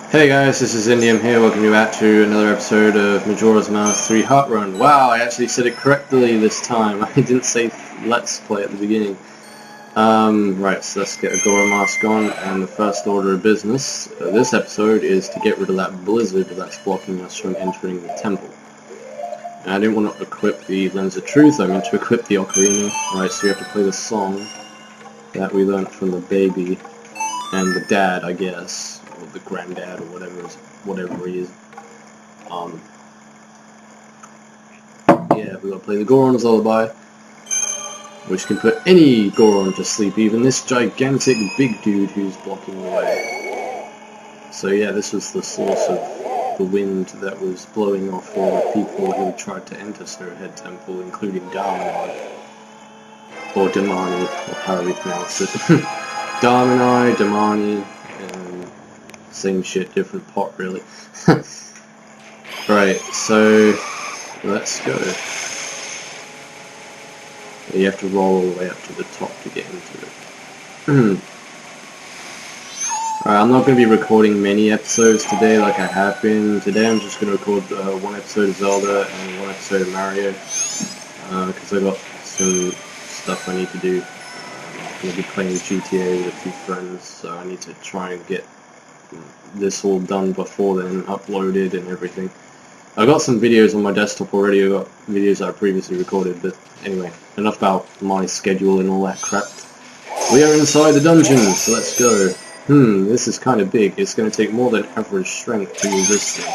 Hey guys, this is Indium here, welcome you back to another episode of Majora's Mask 3 Heart Run. Wow, I actually said it correctly this time. I didn't say let's play at the beginning. Right, so let's get a Gora Mask on, and the first order of business this episode is to get rid of that blizzard that's blocking us from entering the temple. And I didn't want to equip the Lens of Truth, I meant to equip the Ocarina. Right, so you have to play the song that we learnt from the baby and the dad, I guess, or the granddad, or whatever he is. Yeah, we gotta play the Goron's Lullaby, which can put any Goron to sleep, even this gigantic big dude who's blocking the way. So yeah, this was the source of the wind that was blowing off all the people who tried to enter Snowhead Temple, including Darmani, or Damani, or however you pronounce it. Darmani, Damani, same shit, different pot, really. Right, so let's go. You have to roll all the way up to the top to get into it. Alright, I'm not going to be recording many episodes today like I have been. Today I'm just going to record one episode of Zelda and one episode of Mario, because I got some stuff I need to do. I'm going to be playing GTA with a few friends, so I need to try and get this all done before then, uploaded and everything. I got some videos on my desktop already. I got videos I previously recorded, but anyway, enough about my schedule and all that crap. We are inside the dungeon, so let's go. This is kind of big. It's going to take more than average strength to move this thing.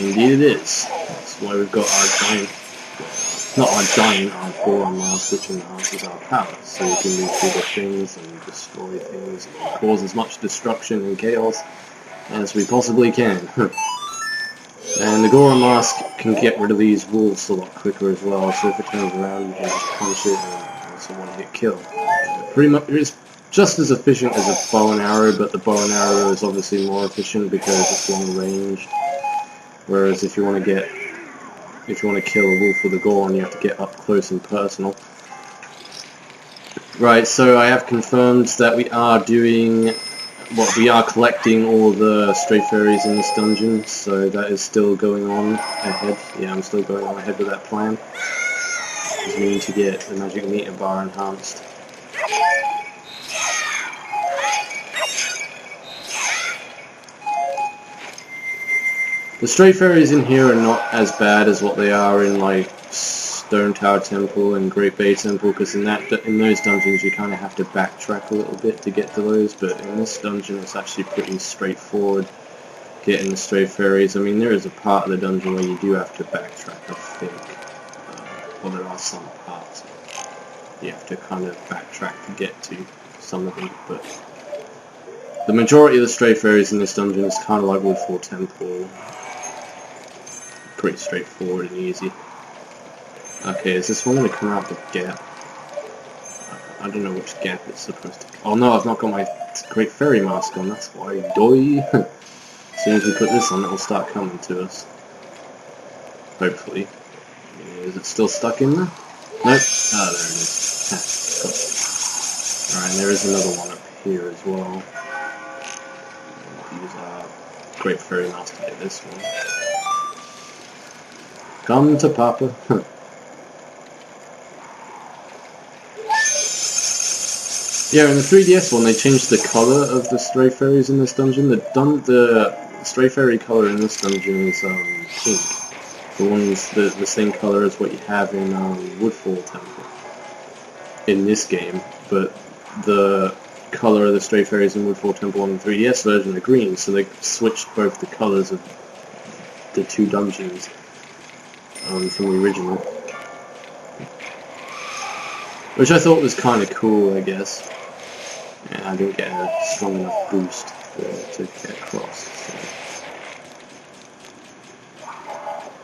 Indeed it is. That's why we've got our giant, not our giant, our Goron Mask, which enhances our power, so we can move through the things and destroy things and cause as much destruction and chaos as we possibly can. And the Goron Mask can get rid of these wolves a lot quicker as well, so if it turns around you can just punch it and it's a one-hit kill. Pretty much, it's just as efficient as a bow and arrow, but the bow and arrow is obviously more efficient because it's long range. Whereas if you want to kill a wolf with a Goron, you have to get up close and personal. Right, so I have confirmed that we are collecting all the stray fairies in this dungeon, so that is still going on ahead. Yeah, I'm still going on ahead with that plan. Because we need to get the magic meter bar enhanced. The stray fairies in here are not as bad as what they are in like Stone Tower Temple and Great Bay Temple, because in those dungeons you kind of have to backtrack a little bit to get to those, but in this dungeon it's actually pretty straightforward getting the stray fairies. I mean, there is a part of the dungeon where you do have to backtrack, I think. Well, there are some parts you have to kind of backtrack to get to some of them, but the majority of the stray fairies in this dungeon is kind of like Woodfall Temple. Pretty straightforward and easy. Okay, is this one going to come out the gap? I don't know which gap it's supposed to... Oh no, I've not got my Great Fairy Mask on, that's why. Doi! As soon as we put this on, it'll start coming to us. Hopefully. Is it still stuck in there? Nope. Ah, there it is. Alright, and there is another one up here as well. We'll use our Great Fairy Mask to get this one. Come to Papa. Yeah, in the 3DS one, they changed the colour of the stray fairies in this dungeon. The stray fairy colour in this dungeon is pink. The one's the same colour as what you have in Woodfall Temple in this game, but the colour of the stray fairies in Woodfall Temple on the 3DS version are green, so they switched both the colours of the two dungeons from the original. Which I thought was kind of cool, I guess. And I didn't get a strong enough boost to get across. So.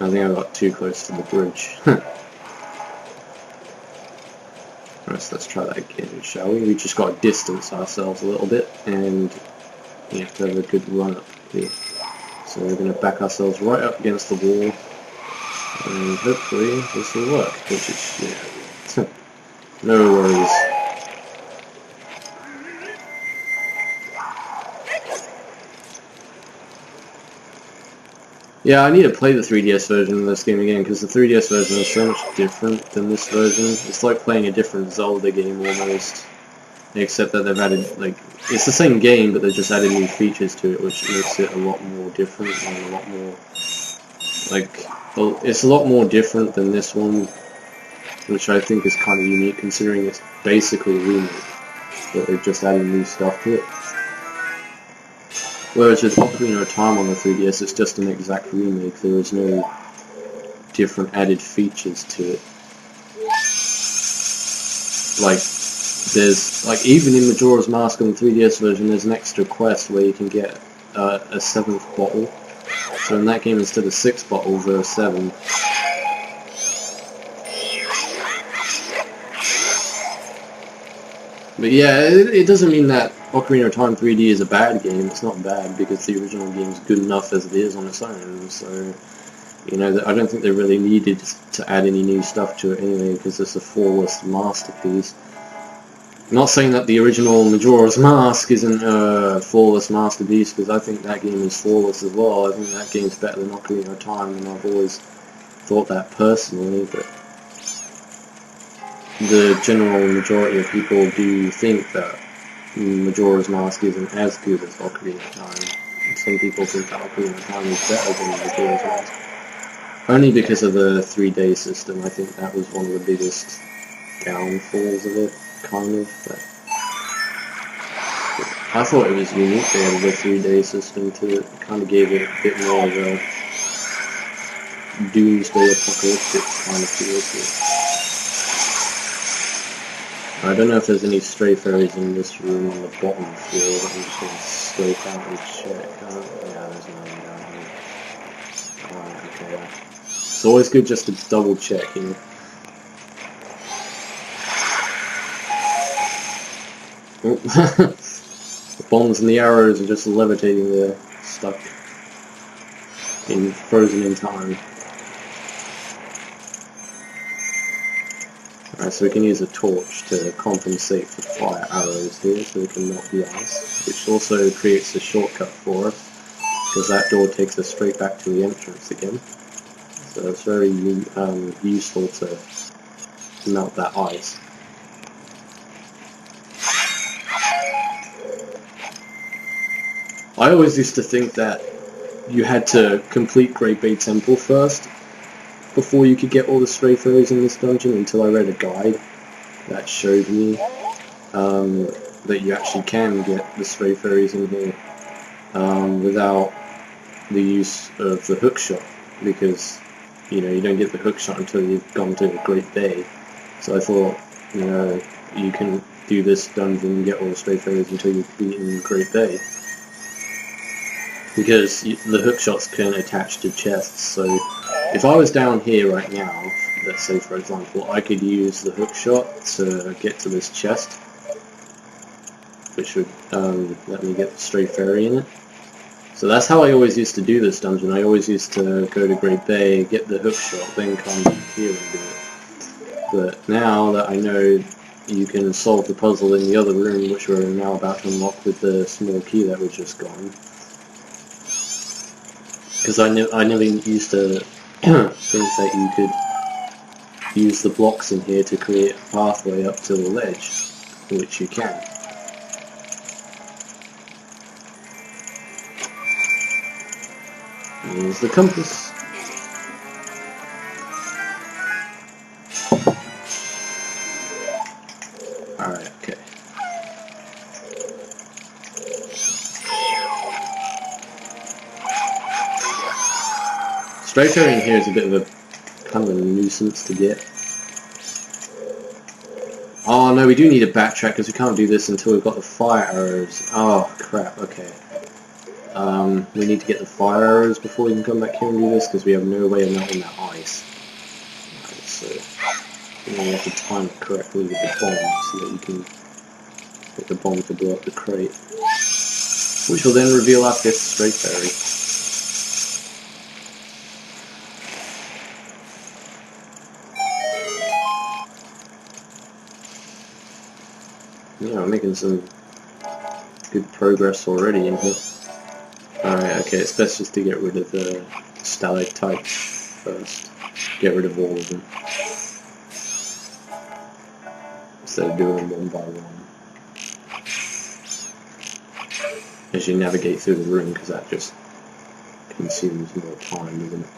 I think I got too close to the bridge. Right, so let's try that again, shall we? We just got to distance ourselves a little bit, and we have to have a good run up here. So we're going to back ourselves right up against the wall, and hopefully this will work, which is, yeah. No worries. Yeah, I need to play the 3DS version of this game again, because the 3DS version is so much different than this version. It's like playing a different Zelda game almost, except that they've added, like, it's the same game, but they've just added new features to it, which makes it a lot more different and a lot more, like, well, it's a lot more different than this one, which I think is kind of unique, considering it's basically a remake, but they've just added new stuff to it. Whereas with Ocarina of Time on the 3DS, it's just an exact remake. There is no different added features to it. Like, there's, like, even in Majora's Mask on the 3DS version, there's an extra quest where you can get a 7th bottle. So in that game, instead of 6 bottles, there are 7. But yeah, it doesn't mean that Ocarina of Time 3D is a bad game. It's not bad, because the original game is good enough as it is on its own. So, you know, I don't think they really needed to add any new stuff to it anyway, because it's a flawless masterpiece. I'm not saying that the original Majora's Mask isn't a flawless masterpiece, because I think that game is flawless as well. I think that game's better than Ocarina of Time, and I've always thought that personally, but the general majority of people do think that Majora's Mask isn't as good as Ocarina of Time. Some people think that Ocarina of Time is better than Majora's Mask. Only because of the 3-day system. I think that was one of the biggest downfalls of it, kind of. But I thought it was unique they added a 3-day system to it. It kind of gave it a bit more of a doomsday apocalyptic kind of feel to it. I don't know if there's any stray fairies in this room on the bottom floor. I'm just going to scope out and check. Yeah, there's none down here. Alright, okay. It's always good just to double check, you know. Oh. The bombs and the arrows are just levitating there, stuck frozen in time. Alright, so we can use a torch to compensate for fire arrows here, so we can melt the ice, which also creates a shortcut for us, because that door takes us straight back to the entrance again. So it's very useful to melt that ice. I always used to think that you had to complete Great Bay Temple first, before you could get all the stray fairies in this dungeon, until I read a guide that showed me that you actually can get the stray fairies in here without the use of the hookshot, because you know you don't get the hookshot until you've gone to Great Bay. So I thought, you know, you can do this dungeon and get all the stray fairies until you've beaten Great Bay, because the hookshots can attach to chests. So if I was down here right now, let's say for example, I could use the hookshot to get to this chest, which would let me get the stray fairy in it. So that's how I always used to do this dungeon. I always used to go to Great Bay, get the hookshot, then come back here and do it. But now that I know you can solve the puzzle in the other room, which we're now about to unlock with the small key that was just gone, because I never used to think that you could use the blocks in here to create a pathway up to the ledge, which you can. Here's the compass. Alright, okay. Stray fairy in here is a bit of a kind of a nuisance to get. Oh no, we do need a backtrack because we can't do this until we've got the fire arrows. Oh crap, okay. We need to get the fire arrows before we can come back here and do this, because we have no way of melting that ice. Right, so we have to time it correctly with the bomb so that you can get the bomb to blow up the crate, which will then reveal our 5th stray fairy. Yeah, we're making some good progress already in here. Alright, okay, it's best just to get rid of the stalactites first. Get rid of all of them. Instead of doing them one by one. As you navigate through the room, because that just consumes more time, doesn't it?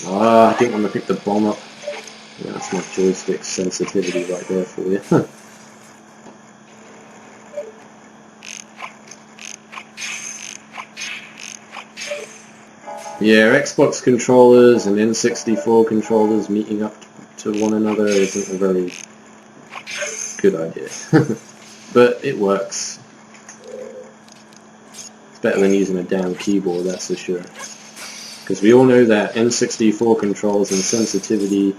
Ah, I didn't want to pick the bomb up. Yeah, that's my joystick sensitivity right there for you. Yeah, Xbox controllers and N64 controllers meeting up to one another isn't a very good idea. But it works. It's better than using a damn keyboard, that's for sure. Because we all know that N64 controls and sensitivity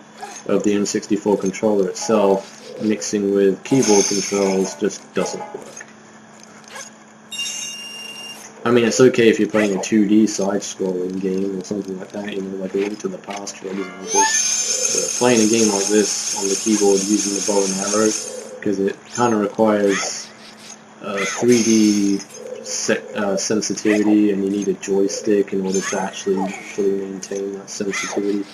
of the N64 controller itself mixing with keyboard controls just doesn't work. I mean, it's okay if you're playing a 2D side-scrolling game or something like that, you know, like A Link to the Past, for example. But playing a game like this on the keyboard using the bow and arrow, because it kind of requires 3D sensitivity, and you need a joystick in order to actually fully maintain that sensitivity.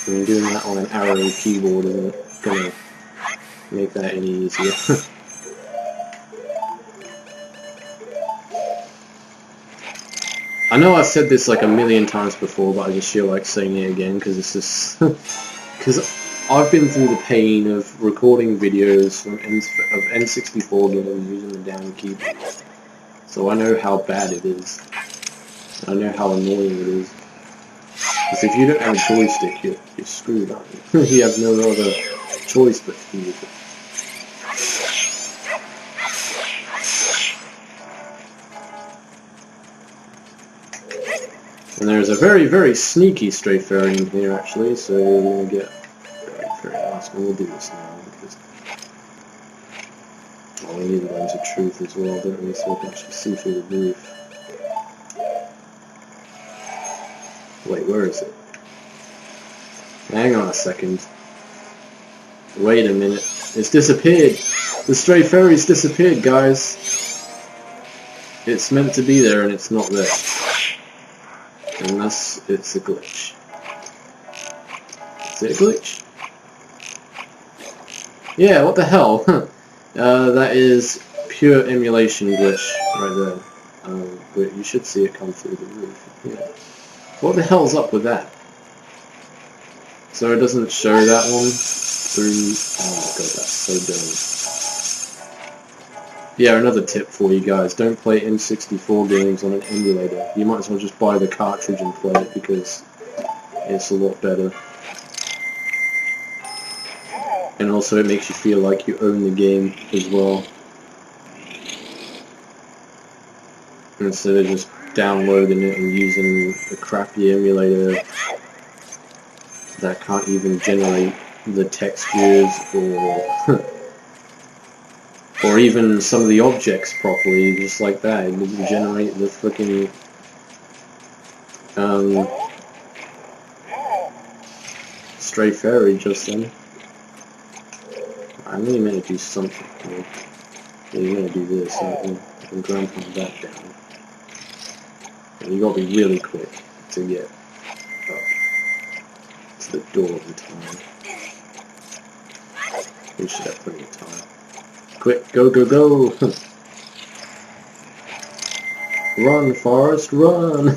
I mean, doing that on an arrow keyboard isn't going to make that any easier. I know I've said this like a million times before, but I just feel like saying it again because it's just because I've been through the pain of recording videos from N64 games using the down keyboard, so I know how bad it is. I know how annoying it is. Because if you don't have a joystick, you're screwed up. You have no other choice but to use it. And there's a very, very sneaky stray fairy in here, actually, so we're going to get very fast, and we'll do this now, because we need the lens of truth as well, don't we, so we can actually see through the roof. Wait, where is it? Hang on a second. Wait a minute. It's disappeared! The stray fairy's disappeared, guys! It's meant to be there, and it's not there. Unless it's a glitch. Is it a glitch? Yeah, what the hell? That is pure emulation glitch right there. But you should see it come through the roof. Yeah. What the hell's up with that? So it doesn't show that one through... Oh my god, that's so dumb. Yeah, another tip for you guys, don't play N64 games on an emulator. You might as well just buy the cartridge and play it because it's a lot better. And also it makes you feel like you own the game as well. Instead of just downloading it and using a crappy emulator that can't even generate the textures or even some of the objects properly, just like that. It doesn't generate the freaking stray fairy just then. I'm really meant to do something. Yeah, you're gonna do this, and grandpa that down. And you gotta be really quick to get up to the door in time. We should have plenty of time. Quick, go, go, go! Run, Forrest, run!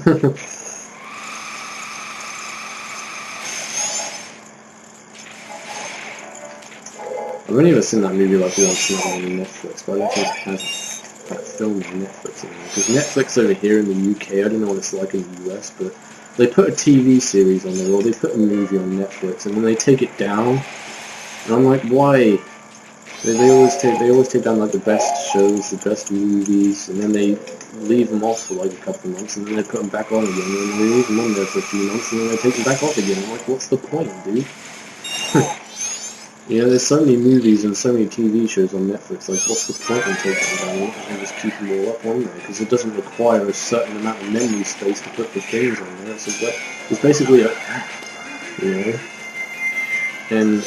I've only ever seen that movie like once now on Netflix, but I don't think it has that film on Netflix anymore. Because Netflix over here in the UK, I don't know what it's like in the US, but they put a TV series on there, or they put a movie on Netflix, and then they take it down, and I'm like, why? They always take down like the best shows, the best movies, and then they leave them off for like a couple of months, and then they put them back on again, and then they leave them on there for a few months, and then they take them back off again. I'm like, what's the point, dude? You know, there's so many movies and so many TV shows on Netflix, like, what's the point in taking them down? Why can't you just keep them all up on there? Because it doesn't require a certain amount of memory space to put the things on there. It's basically an app, you know? And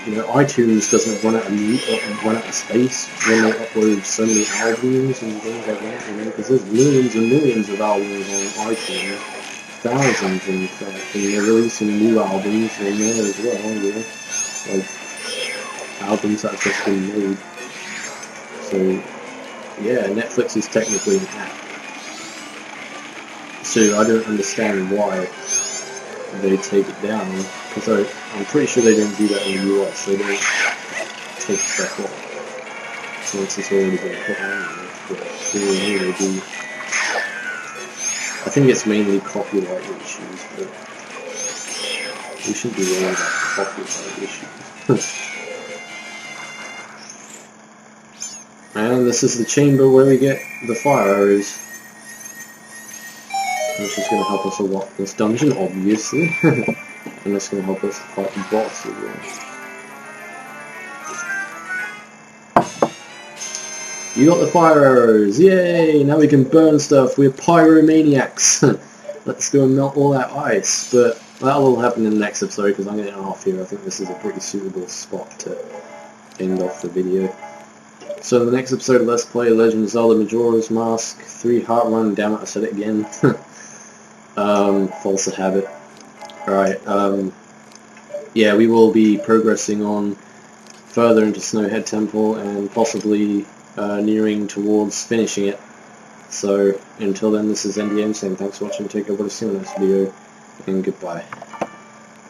you know, iTunes doesn't run out of space when they upload so many albums and things like that, you know, because there's millions and millions of albums on iTunes, thousands in fact, and they're releasing new albums on there as well, you know, like albums that have just been made. So yeah, Netflix is technically an app. So I don't understand why they take it down, because I'm pretty sure they don't do that in the US. They don't take stuff off once it's already been put on there, but here they do. I think it's mainly copyright issues, but we shouldn't be worried about copyright issues. And this is the chamber where we get the fire arrows, which is going to help us a lot in this dungeon, obviously. And that's going to help us fight the boss as well. You got the fire arrows, yay! Now we can burn stuff, we're pyromaniacs! Let's go and melt all that ice, but that will happen in the next episode because I'm getting off here. I think this is a pretty suitable spot to end off the video. So in the next episode, let's play Legend of Zelda Majora's Mask 3 Heart Run. Damn it, I said it again. False habit. Alright, yeah, we will be progressing on further into Snowhead Temple and possibly nearing towards finishing it. So until then, this is NDM saying thanks for watching, take care, see you in the next video, and goodbye.